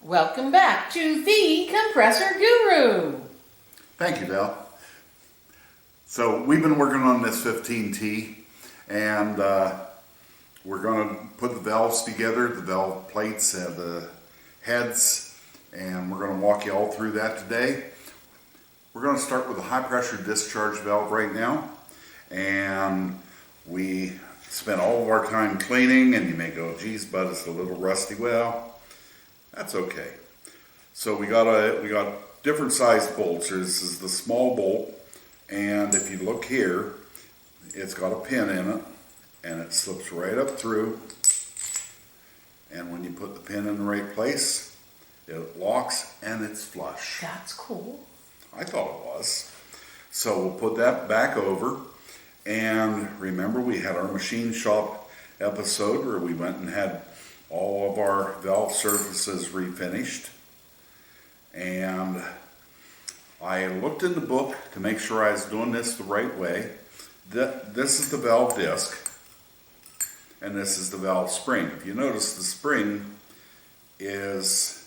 Welcome back to the Compressor Guru. Thank you, Dale. So we've been working on this 15T, and we're going to put the valves together, the valve plates and the heads, and we're going to walk you all through that today. We're going to start with a high pressure discharge valve right now, and we spent all of our time cleaning, and you may go, geez, but it's a little rusty. Well, that's okay. So we got different size bolts. This is the small bolt, and if you look here, it's got a pin in it, and it slips right up through, and when you put the pin in the right place, it locks and it's flush. That's cool. I thought it was. So we'll put that back over, and remember we had our machine shop episode where we went and had all of our valve surfaces refinished, and I looked in the book to make sure I was doing this the right way. This is the valve disc, and this is the valve spring. If you notice, the spring has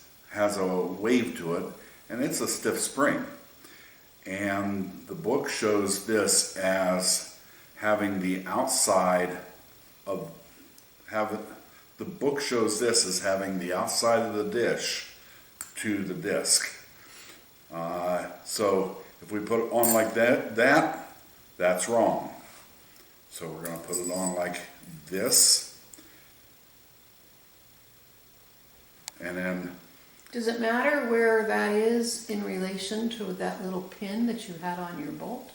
a wave to it, and it's a stiff spring. And the book shows this as having the outside of the book shows this as having the outside of the dish to the disc. So if we put it on like that's wrong. So we're going to put it on like this, and then. Does it matter where that is in relation to that little pin that you had on your bolt?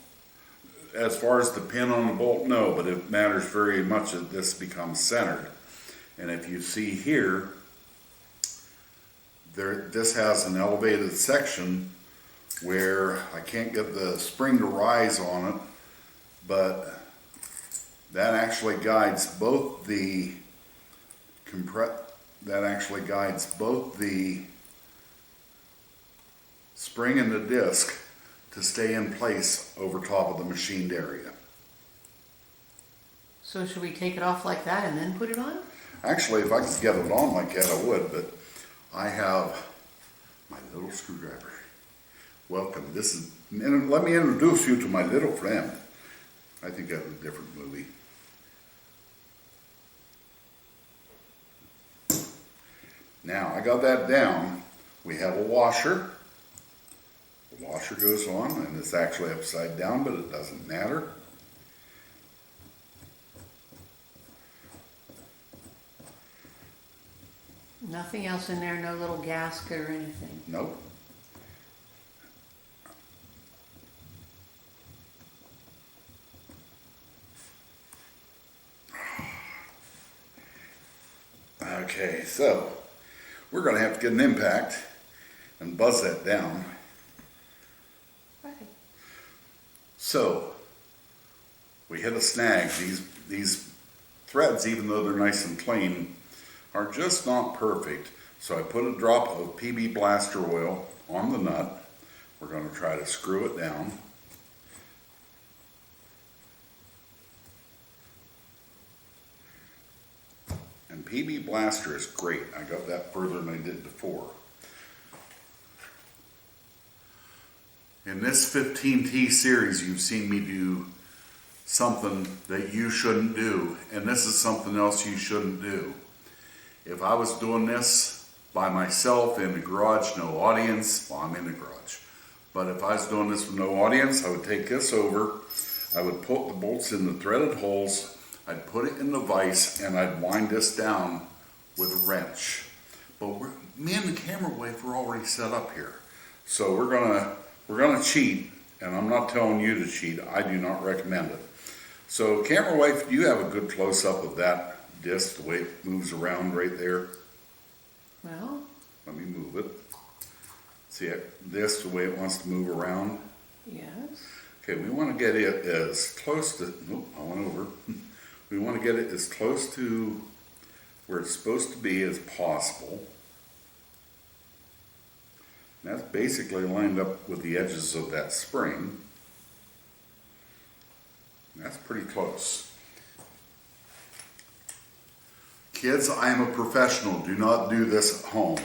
As far as the pin on the bolt, no, but it matters very much that this becomes centered. And if you see here, this has an elevated section where I can't get the spring to rise on it, but that actually guides both the spring and the disc to stay in place over top of the machined area. So should we take it off like that and then put it on? Actually, if I could get it on like that, I would, but I have my little screwdriver. Welcome. Let me introduce you to my little friend. I think that's a different movie. Now, I got that down. We have a washer. The washer goes on, and it's actually upside down, but it doesn't matter. Nothing else in there, no little gasket or anything? Nope. Okay, so we're going to have to get an impact and buzz that down. Right. So we hit a snag. These threads, even though they're nice and clean, are just not perfect. So I put a drop of PB blaster oil on the nut. We're going to try to screw it down. And PB blaster is great. I got that further than I did before. In this 15T series, you've seen me do something that you shouldn't do, and this is something else you shouldn't do. If I was doing this by myself in the garage, no audience, well, I'm in the garage. But if I was doing this with no audience, I would take this over, I would put the bolts in the threaded holes, I'd put it in the vise, and I'd wind this down with a wrench. But me and the camera wife were already set up here. So we're gonna cheat, and I'm not telling you to cheat, I do not recommend it. So camera wife, do you have a good close-up of that disc, the way it moves around right there? Well, let me move it. See this, the way it wants to move around? yes. Okay, we want to get it as close to, nope, I went over. We want to get it as close to where it's supposed to be as possible. And that's basically lined up with the edges of that spring. And that's pretty close. Kids, I am a professional. Do not do this at home.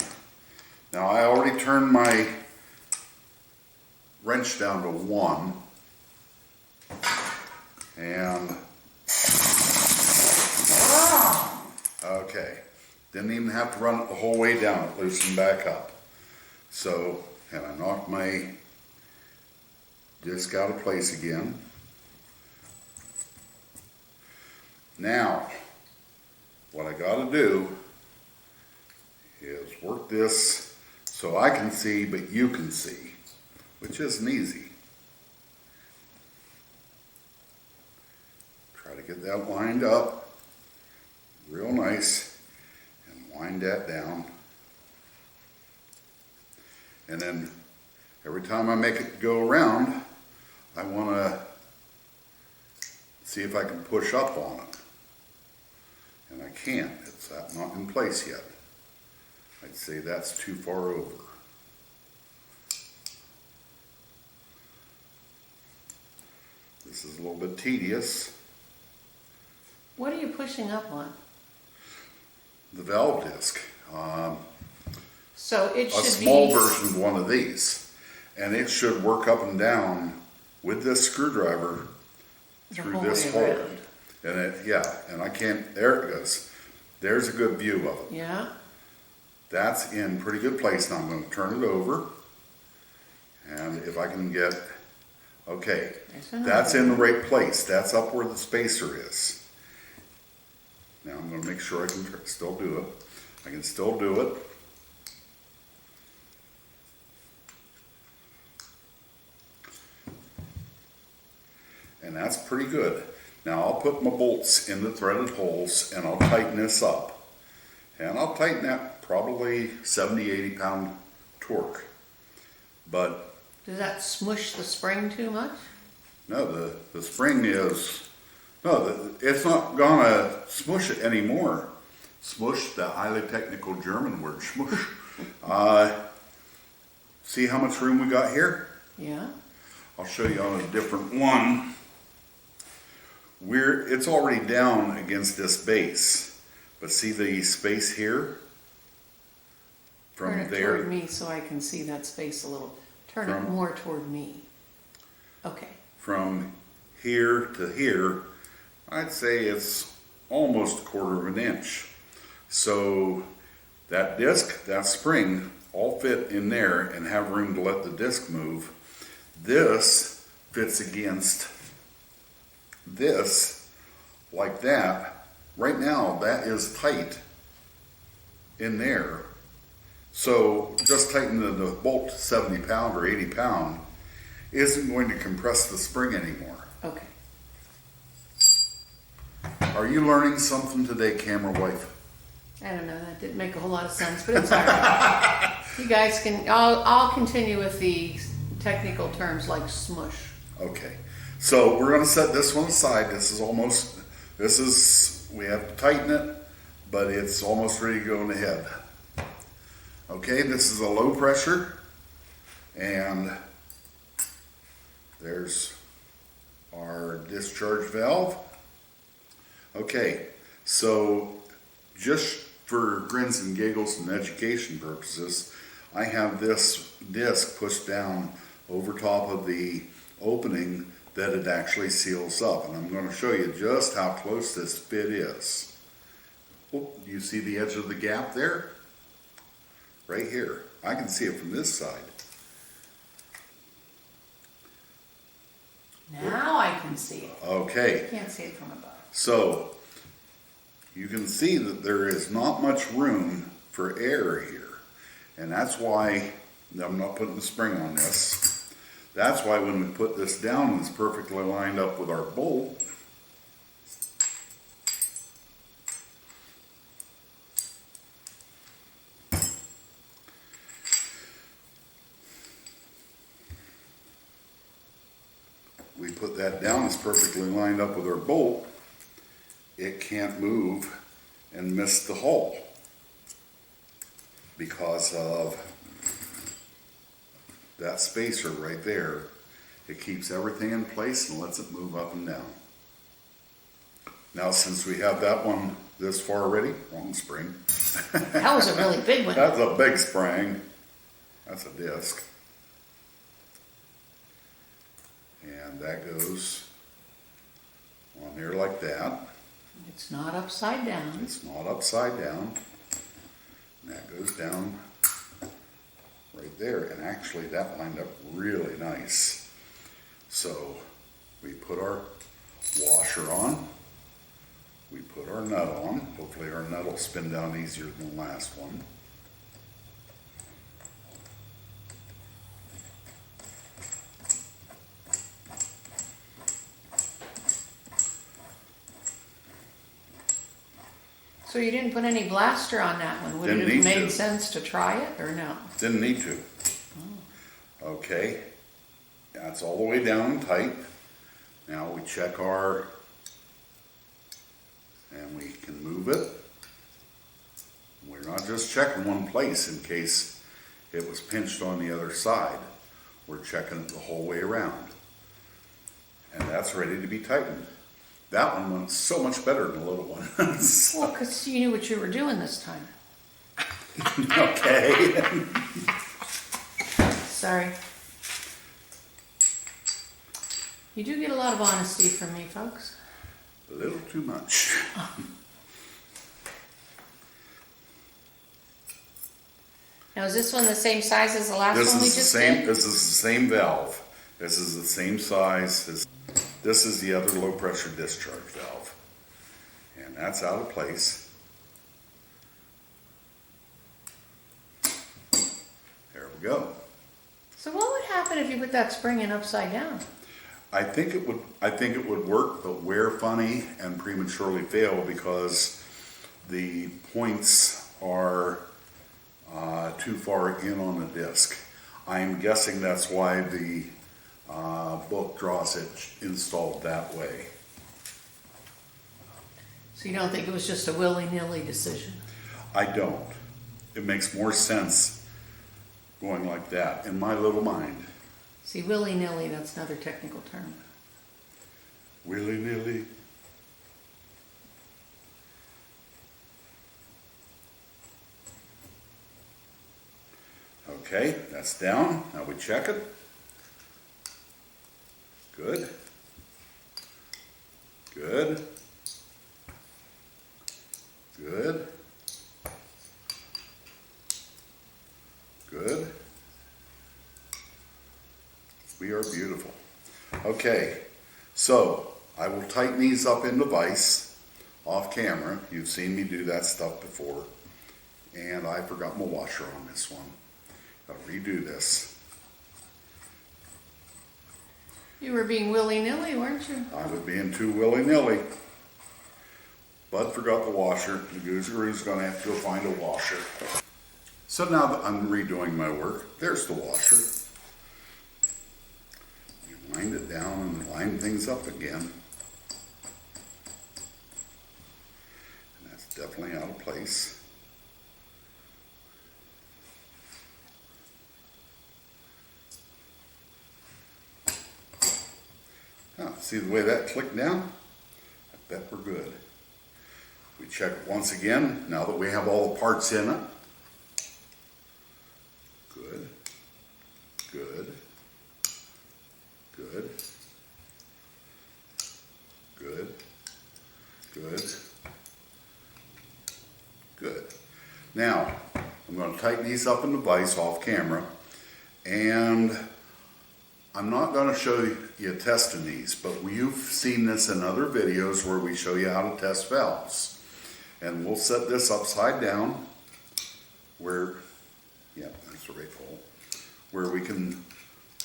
Now I already turned my wrench down to 1. And okay, didn't even have to run it the whole way down, it loosened back up. So, and I knocked my disc out of place again. Now, what I gotta do is work this so I can see, but you can see, which isn't easy. Try to get that lined up real nice and wind that down. And then every time I make it go around, I want to see if I can push up on it. And I can't, it's not in place yet. I'd say that's too far over. This is a little bit tedious. What are you pushing up on? The valve disc. So it should A small be... version of one of these. And it should work up and down with this screwdriver The through whole this way hole. around. And it, yeah, and I can't, there it goes. There's a good view of it. Yeah? That's in pretty good place. Now I'm going to turn it over. And if I can get, okay, that's in the right place. That's up where the spacer is. Now I'm going to make sure I can still do it. I can still do it. And that's pretty good. Now I'll put my bolts in the threaded holes and I'll tighten this up. And I'll tighten that probably 70, 80 pound torque. But Does that smush the spring too much? no, the spring is, no, it's not gonna smush it anymore. Smush, the highly technical German word, smush. See how much room we got here? Yeah? I'll show you on a different one. It's already down against this base, but see the space here? From Turn it there. toward me so I can see that space a little. Turn it From- more toward me. Okay. From here to here, I'd say it's almost a quarter of an inch. So that disc, that spring, all fit in there and have room to let the disc move. This fits against this like that. Right now, that is tight in there. So just tightening the bolt to 70 pound or 80 pound isn't going to compress the spring anymore. Okay. Are you learning something today, camera wife? I don't know, that didn't make a whole lot of sense, but it's all right. You guys can, I'll continue with the technical terms like smush. Okay, so we're gonna set this one aside. We have to tighten it, but it's almost ready to go in the head. Okay, this is a low pressure, and there's our discharge valve. Okay, so just for grins and giggles and education purposes, I have this disc pushed down over top of the opening that it actually seals up, and I'm going to show you just how close this fit is. Oh, do you see the edge of the gap there? Right here. I can see it from this side. Now I can see it. Okay. Can't see it from above. So, you can see that there is not much room for air here. And that's why I'm not putting the spring on this. That's why when we put this down, it's perfectly lined up with our bolt. We put that down, it's perfectly lined up with our bolt. It can't move and miss the hole because of that spacer right there. It keeps everything in place and lets it move up and down. Now, since we have that one this far already, wrong spring. That was a really big one. That's a big spring. That's a disc. And that goes on there like that. It's not upside down. It's not upside down. And that goes down right there. And actually that lined up really nice. So we put our washer on. We put our nut on. Hopefully our nut will spin down easier than the last one. So you didn't put any blaster on that one? Would Didn't it have need made to. sense to try it or no? Didn't need to. Okay, that's all the way down and tight. Now we check our, and we can move it. We're not just checking one place in case it was pinched on the other side. We're checking it the whole way around. And that's ready to be tightened. That one went so much better than the little one. Well, because you knew what you were doing this time. Okay. Sorry. You do get a lot of honesty from me, folks. A little too much. Now, is this one the same size as the last This one we is the just same. did? This is the same valve. This is the same size. This is the other low pressure discharge valve, and that's out of place. There we go. So what would happen if you put that spring in upside down? I think it would. I think it would work, but wear funny and prematurely fail because the points are too far in on the disc. I'm guessing that's why the book draws it installed that way. So you don't think it was just a willy-nilly decision? I don't. It makes more sense going like that in my little mind. See, willy-nilly, that's another technical term. Willy-nilly. Okay, that's down. Now we check it. Good. Good. Good. Good. We are beautiful. Okay, so I will tighten these up into vise off camera. You've seen me do that stuff before. And I forgot my washer on this one. I'll redo this. You were being willy-nilly, weren't you? I was being too willy-nilly. Bud forgot the washer. The Goozeroo's gonna have to go find a washer. So now that I'm redoing my work, there's the washer. You wind it down and line things up again. And that's definitely out of place. Oh, see the way that clicked down? I bet we're good. We check it once again, now that we have all the parts in it. Good, good, good, good, good, good. Now, I'm going to tighten these up in the vise off camera, and I'm not going to show you testing these, but you've seen this in other videos where we show you how to test valves. And we'll set this upside down where, yeah, that's the right hole, where we can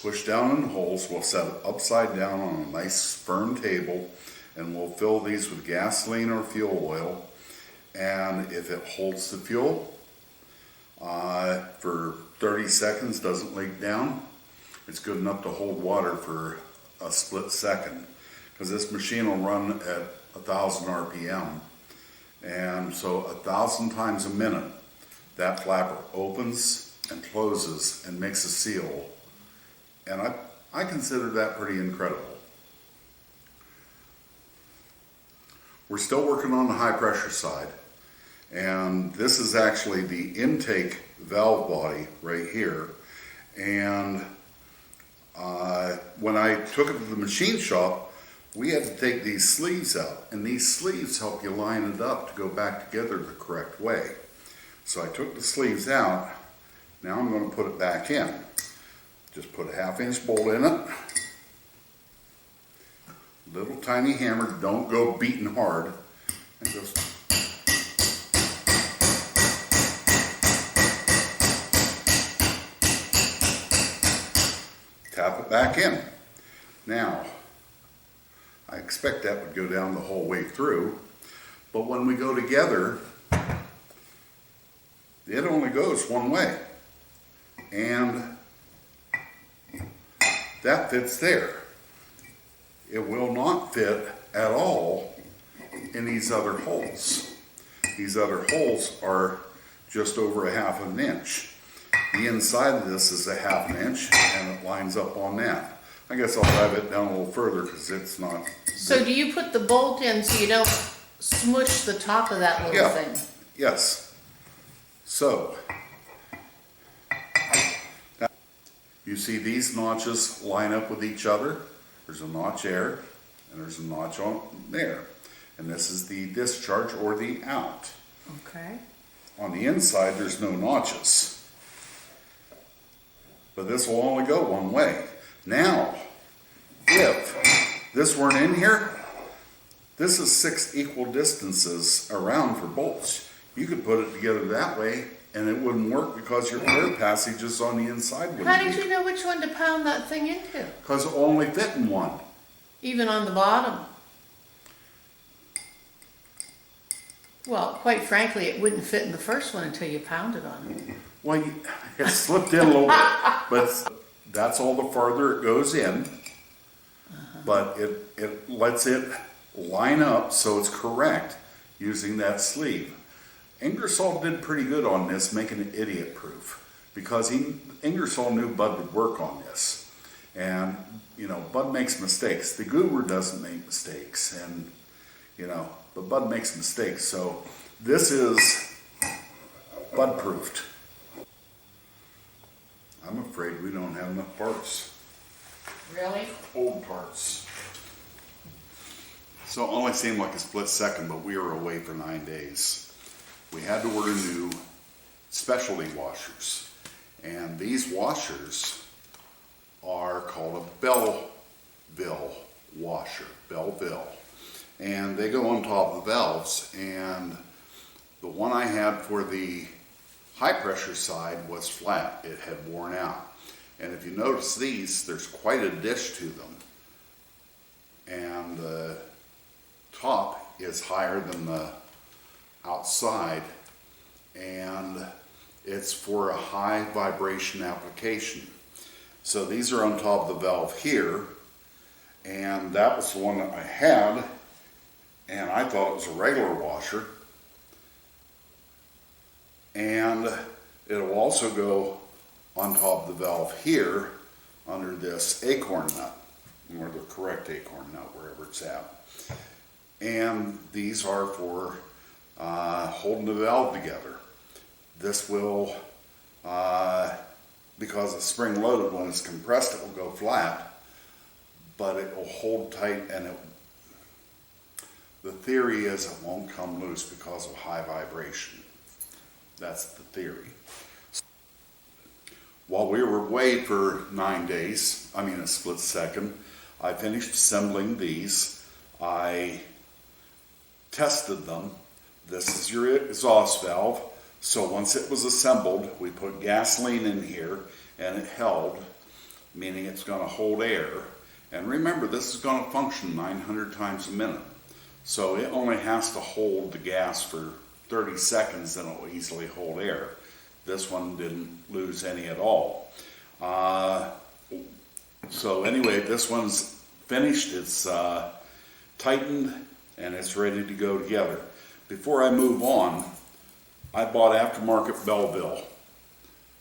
push down in the holes. We'll set it upside down on a nice firm table, and we'll fill these with gasoline or fuel oil. And if it holds the fuel for 30 seconds, doesn't leak down, it's good enough to hold water for a split second, because this machine will run at 1,000 RPM. And so 1,000 times a minute, that flapper opens and closes and makes a seal. And I consider that pretty incredible. We're still working on the high pressure side. And this is actually the intake valve body right here. And when I took it to the machine shop, we had to take these sleeves out, and these sleeves help you line it up to go back together the correct way. So I took the sleeves out. Now I'm going to put it back in. Just put a 1/2-inch bolt in it. Little tiny hammer, don't go beating hard. And just tap it back in. Now, I expect that would go down the whole way through, but when we go together, it only goes one way. And that fits there. It will not fit at all in these other holes. These other holes are just over a 1/2 inch. The inside of this is a 1/2 inch, and it lines up on that. I guess I'll drive it down a little further because it's not. So do you put the bolt in so you don't smush the top of that little thing? Yes. So, now, you see these notches line up with each other. There's a notch there, and there's a notch on there. And this is the discharge or the out. Okay. On the inside, there's no notches. But this will only go one way. Now, if this weren't in here, this is 6 equal distances around for bolts. You could put it together that way, and it wouldn't work because your air passages on the inside wouldn't. How did you know which one to pound that thing into? Because it will only fit in one. Even on the bottom? Well, quite frankly, it wouldn't fit in the first one until you pounded on it. Well, it slipped in a little bit, but that's all the farther it goes in. But it lets it line up so it's correct using that sleeve. Ingersoll did pretty good on this, making it idiot proof, because Ingersoll knew Bud would work on this. And, you know, Bud makes mistakes. The guru doesn't make mistakes, and, you know, but Bud makes mistakes. So this is Bud proofed. I'm afraid we don't have enough parts. Really? Old parts. So it only seemed like a split second, but we were away for 9 days. We had to order new specialty washers. And these washers are called a Belleville washer, Belleville. And they go on top of the valves. And the one I had for the high pressure side was flat. It had worn out. And if you notice these, there's quite a dish to them. And the top is higher than the outside. And it's for a high vibration application. So these are on top of the valve here. And that was the one that I had. And I thought it was a regular washer. And it'll also go on top of the valve here under this acorn nut, or the correct acorn nut, wherever it's at. And these are for holding the valve together. This will, because it's spring loaded, when it's compressed it will go flat, but it will hold tight, and the theory is it won't come loose because of high vibration. That's the theory. While we were away for 9 days, I mean a split second, I finished assembling these. I tested them. This is your exhaust valve. So once it was assembled, we put gasoline in here and it held, meaning it's going to hold air. And remember, this is going to function 900 times a minute. So it only has to hold the gas for 30 seconds and it will easily hold air. This one didn't lose any at all. So anyway, this one's finished. It's tightened and it's ready to go together. Before I move on, I bought Aftermarket Belleville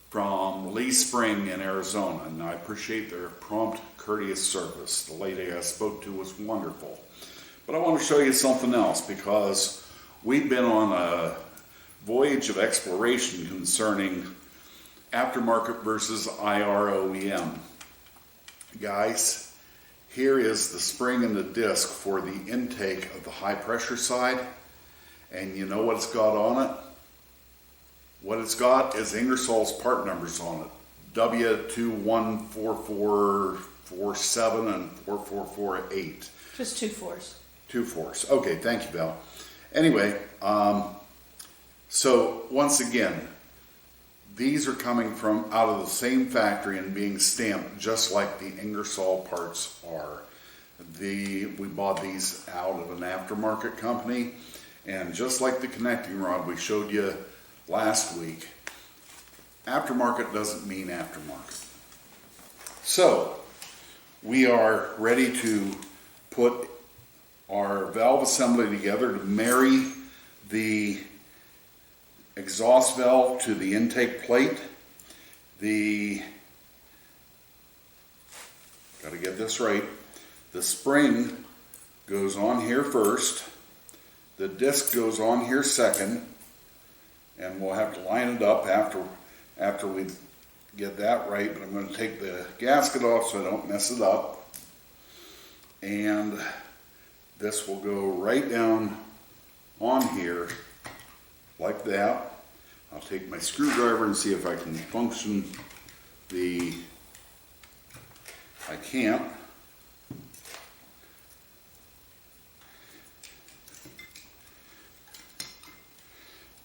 from Lee Spring in Arizona, and I appreciate their prompt, courteous service. The lady I spoke to was wonderful. But I want to show you something else, because we've been on a voyage of exploration concerning aftermarket versus IROEM. Guys, here is the spring and the disc for the intake of the high pressure side. And you know what it's got on it? What it's got is Ingersoll's part numbers on it. W214447 and 4448. Just 2 fours. 2 fours. Okay, thank you, Val. Anyway, so once again, these are coming from out of the same factory and being stamped just like the Ingersoll parts are. We bought these out of an aftermarket company, and just like the connecting rod we showed you last week, aftermarket doesn't mean aftermarket. So we are ready to put our valve assembly together to marry the exhaust valve to the intake plate. Gotta get this right. The spring goes on here first. The disc goes on here second. And we'll have to line it up after we get that right. But I'm going to take the gasket off so I don't mess it up. And this will go right down on here like that. I'll take my screwdriver and see if I can function I can't.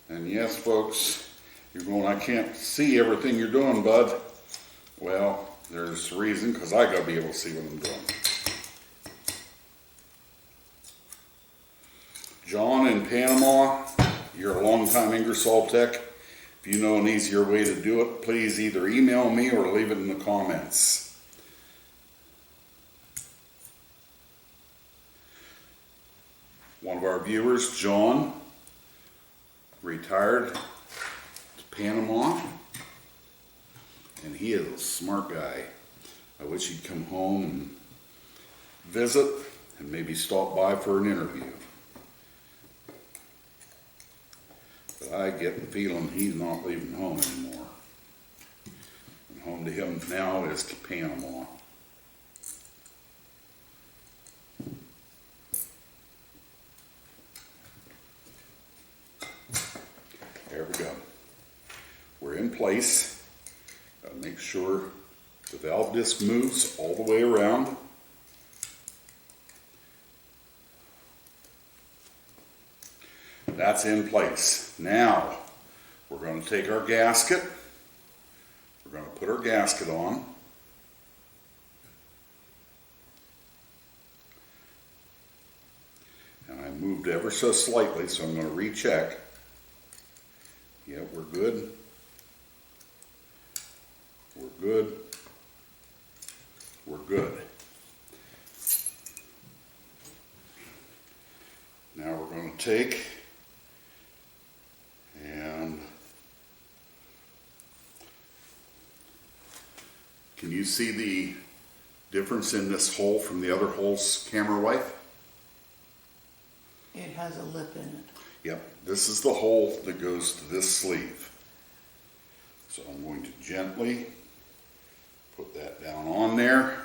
And yes, folks, you're going, I can't see everything you're doing, bud. Well, there's a reason, because I got to be able to see what I'm doing. John in Panama, you're a longtime Ingersoll tech. If you know an easier way to do it, please either email me or leave it in the comments. One of our viewers, John, retired to Panama, and he is a smart guy. I wish he'd come home and visit and maybe stop by for an interview. But I get the feeling he's not leaving home anymore. And home to him now is to Panama. There we go. We're in place. Gotta make sure the valve disc moves all the way around. That's in place. Now, we're going to take our gasket. We're going to put our gasket on. And I moved ever so slightly, so I'm going to recheck. Yep, we're good. We're good. We're good. Now we're going to take and can you see the difference in this hole from the other holes, camera wife? It has a lip in it. Yep, this is the hole that goes to this sleeve. So I'm going to gently put that down on there.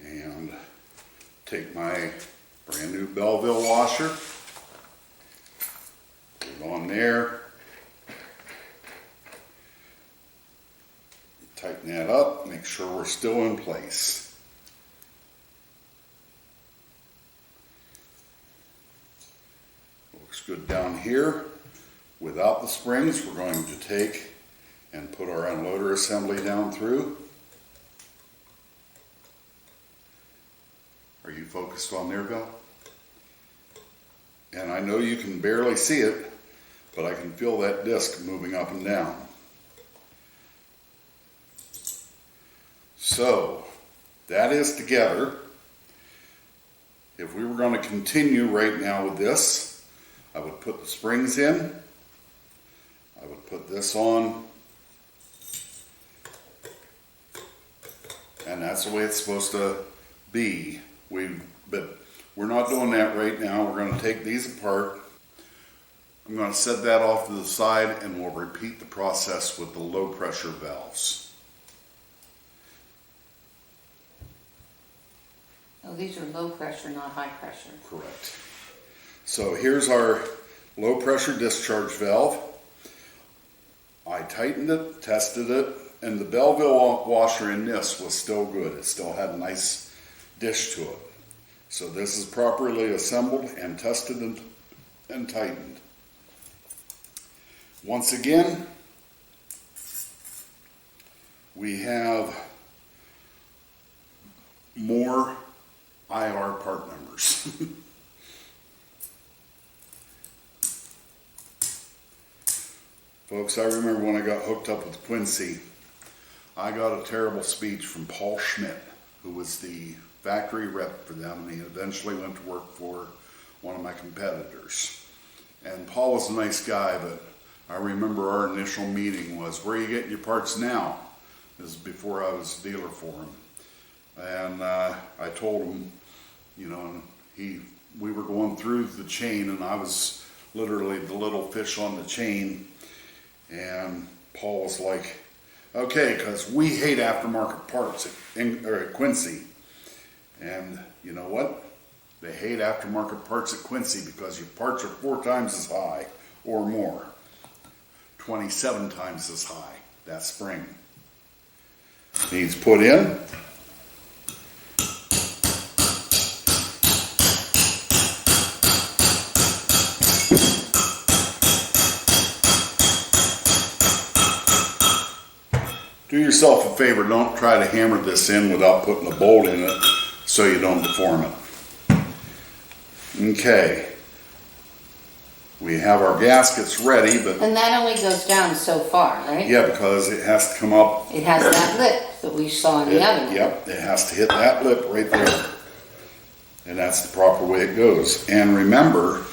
And take my brand new Belleville washer, put it on there. Tighten that up, make sure we're still in place. Looks good down here. Without the springs, we're going to take and put our unloader assembly down through. Are you focused on there, Bill? And I know you can barely see it, but I can feel that disc moving up and down. So, that is together. If we were going to continue right now with this, I would put the springs in. I would put this on. and that's the way it's supposed to be. But we're not doing that right now. We're going to take these apart. I'm going to set that off to the side, and we'll repeat the process with the low pressure valves. Oh, these are low pressure, not high pressure. Correct. So here's our low pressure discharge valve. I tightened it, tested it, and the Belleville washer in this was still good. It still had a nice dish to it. So this is properly assembled and tested and tightened. Once again, we have more IR part numbers. Folks, I remember when I got hooked up with Quincy, I got a terrible speech from Paul Schmidt, who was the factory rep for them, and he eventually went to work for one of my competitors. And Paul was a nice guy, but I remember our initial meeting was, where are you getting your parts now? This is before I was a dealer for him. And I told him, you know, we were going through the chain, and I was literally the little fish on the chain. And Paul was like, okay, because we hate aftermarket parts at Quincy. And you know what? They hate aftermarket parts at Quincy because your parts are 4 times as high or more. 27 times as high, that spring. Needs put in. Do yourself a favor, don't try to hammer this in without putting a bolt in it so you don't deform it. Okay. We have our gaskets ready, but... And that only goes down so far, right? Yeah, because it has to come up... It has that lip that we saw in the other one. Yep, it has to hit that lip right there. And that's the proper way it goes. And remember,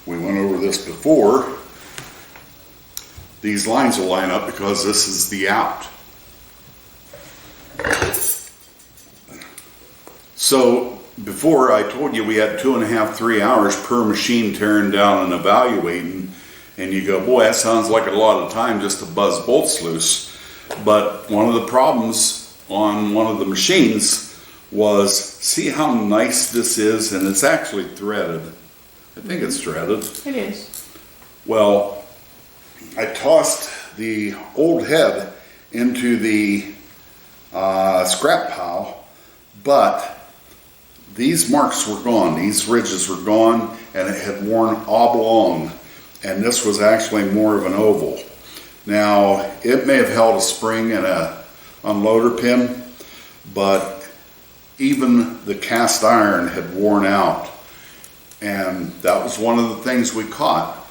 we went over this before, these lines will line up because this is the out. So before I told you we had 2.5, 3 hours per machine tearing down and evaluating, and you go, boy, that sounds like a lot of time just to buzz bolts loose. But one of the problems on one of the machines was, see how nice this is, and it's actually threaded. I think it's threaded. It is. Well, I tossed the old head into the scrap pile, but these marks were gone, these ridges were gone, and it had worn oblong, and this was actually more of an oval. Now, it may have held a spring and a unloader pin, but even the cast iron had worn out, and that was one of the things we caught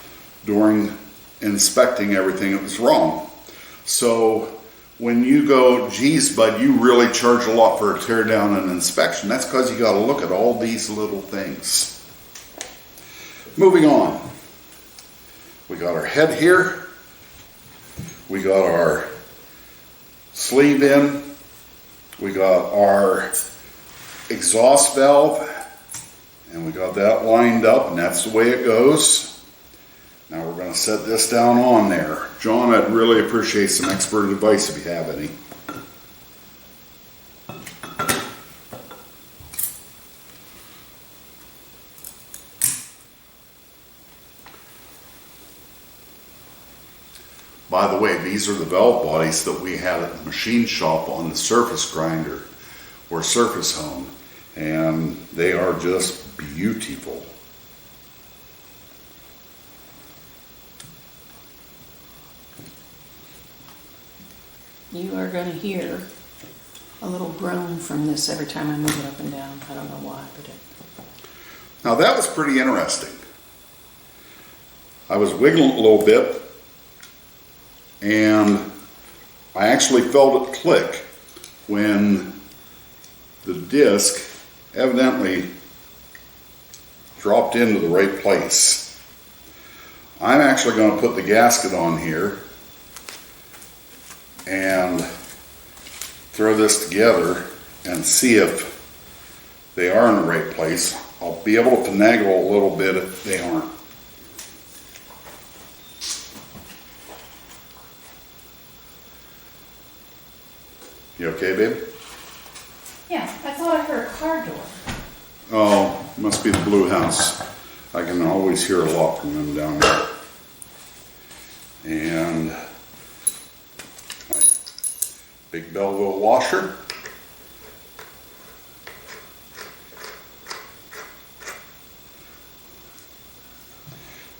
during inspecting everything that was wrong. So when you go, geez, bud, you really charge a lot for a tear down and inspection, that's because you got to look at all these little things. Moving on. We got our head here. We got our sleeve in. We got our exhaust valve. And we got that lined up, and that's the way it goes. Now we're going to set this down on there. John, I'd really appreciate some expert advice if you have any. By the way, these are the valve bodies that we had at the machine shop on the surface grinder or surface hone, and they are just beautiful. You are going to hear a little groan from this every time I move it up and down. I don't know why, but it... Now that was pretty interesting. I was wiggling it a little bit, and I actually felt it click when the disc evidently dropped into the right place. I'm actually going to put the gasket on here and throw this together, and see if they are in the right place. I'll be able to finagle a little bit if they aren't. You okay, babe? Yeah, I thought I heard a car door. Oh, must be the blue house. I can always hear a lot from them down there. And my big Belleville washer.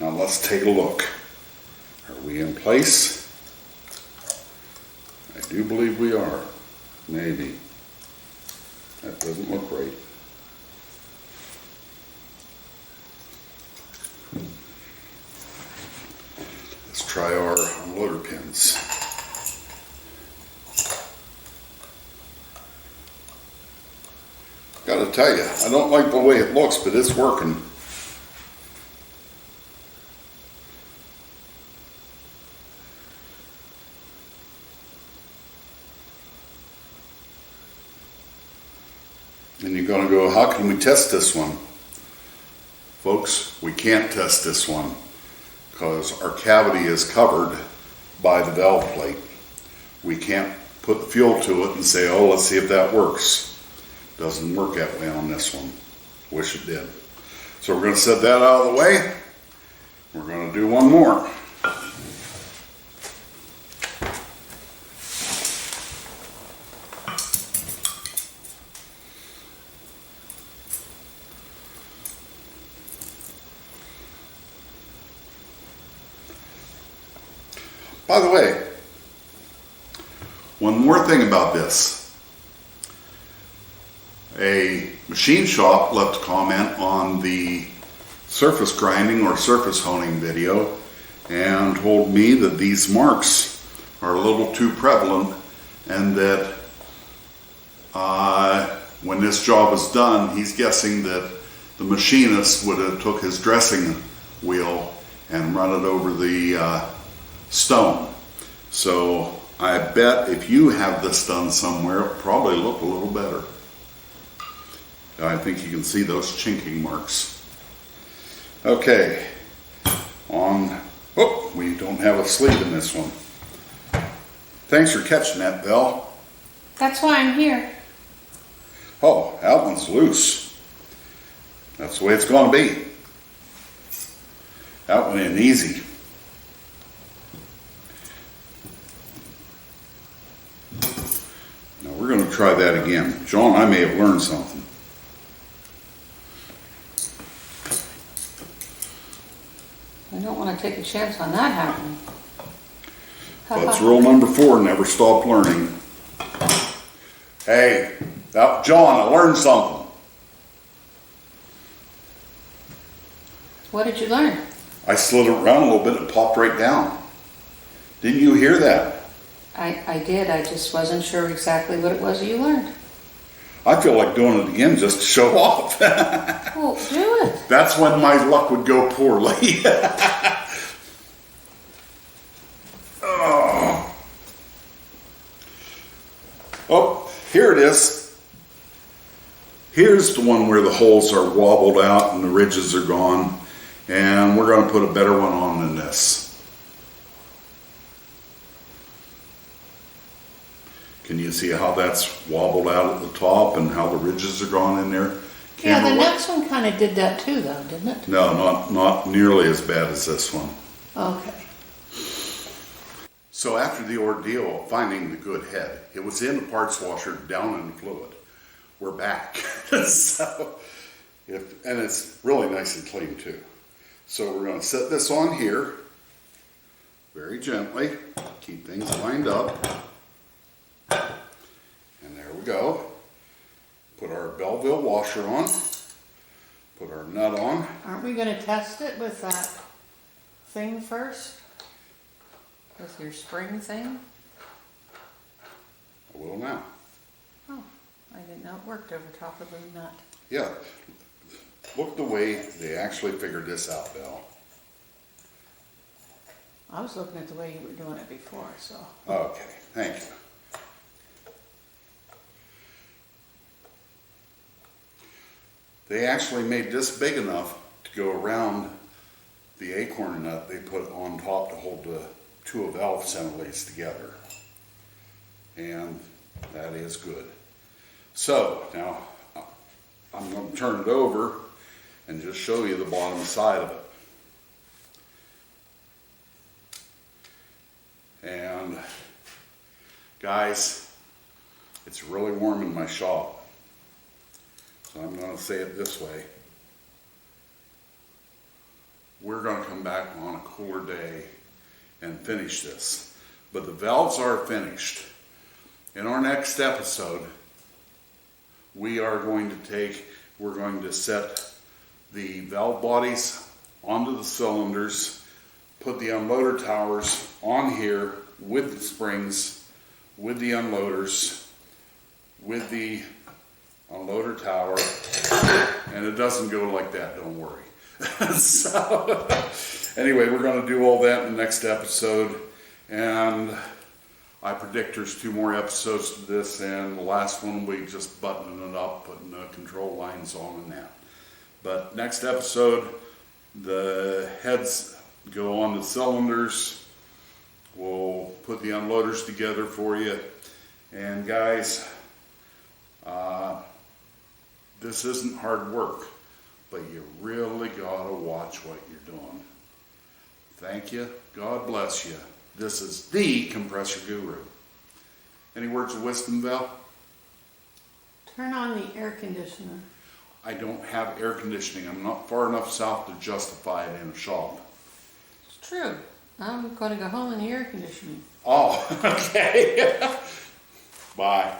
Now let's take a look. Are we in place? I do believe we are. Maybe. That doesn't look right. Let's try our unloader pins. Gotta tell you, I don't like the way it looks, but it's working. And you're going to go, how can we test this one? Folks, we can't test this one because our cavity is covered by the valve plate. We can't put the fuel to it and say, oh, let's see if that works. Doesn't work that way on this one. Wish it did. So we're going to set that out of the way. We're going to do one more. By the way, one more thing about this. A machine shop left a comment on the surface grinding or surface honing video and told me that these marks are a little too prevalent and that when this job is done, he's guessing that the machinist would have took his dressing wheel and run it over the stone. So I bet if you have this done somewhere, it'll probably look a little better. I think you can see those chinking marks. Okay, we don't have a sleeve in this one. Thanks for catching that, Belle. That's why I'm here. Oh, that one's loose. That's the way it's going to be. That one ain't easy. Now we're going to try that again. John, I may have learned something. I don't want to take a chance on that happening. That's rule number 4, never stop learning. Hey, John, I learned something. What did you learn? I slid it around a little bit and it popped right down. Didn't you hear that? I did. I just wasn't sure exactly what it was you learned. I feel like doing it again just to show off. Well, do it. That's when my luck would go poorly. Oh, here it is. Here's the one where the holes are wobbled out and the ridges are gone. And we're going to put a better one on than this. Can you see how that's wobbled out at the top and how the ridges are gone in there? Yeah, the next one kind of did that too, though, didn't it? No, not nearly as bad as this one. Okay. So after the ordeal of finding the good head, it was in the parts washer, down in the fluid. We're back. And it's really nice and clean too. So we're going to set this on here very gently, keep things lined up. And there we go. Put our Belleville washer on, put our nut on. Aren't we going to test it with that thing first? With your spring thing? I will now. Oh, I didn't know it worked over top of the nut. Yeah. Look the way they actually figured this out, Belle. I was looking at the way you were doing it before, so. Okay, thank you. They actually made this big enough to go around the acorn nut they put on top to hold the two valve assemblies together. And that is good. So now I'm going to turn it over and just show you the bottom side of it. And guys, it's really warm in my shop. So I'm going to say it this way. We're going to come back on a cooler day and finish this. But the valves are finished. In our next episode, we're going to set the valve bodies onto the cylinders, put the unloader towers on here with the springs, with the unloaders, with the unloader tower, and it doesn't go like that, don't worry. So, anyway, we're going to do all that in the next episode, and I predict there's 2 more episodes to this, and the last one we just buttoning it up, putting the control lines on and that. But next episode, the heads go on the cylinders. We'll put the unloaders together for you. And guys, this isn't hard work, but you really gotta watch what you're doing. Thank you. God bless you. This is the Compressor Guru. Any words of wisdom, Val? Turn on the air conditioner. I don't have air conditioning. I'm not far enough south to justify it in a shop. It's true. I'm going to go home in the air conditioning. Oh, okay. Bye.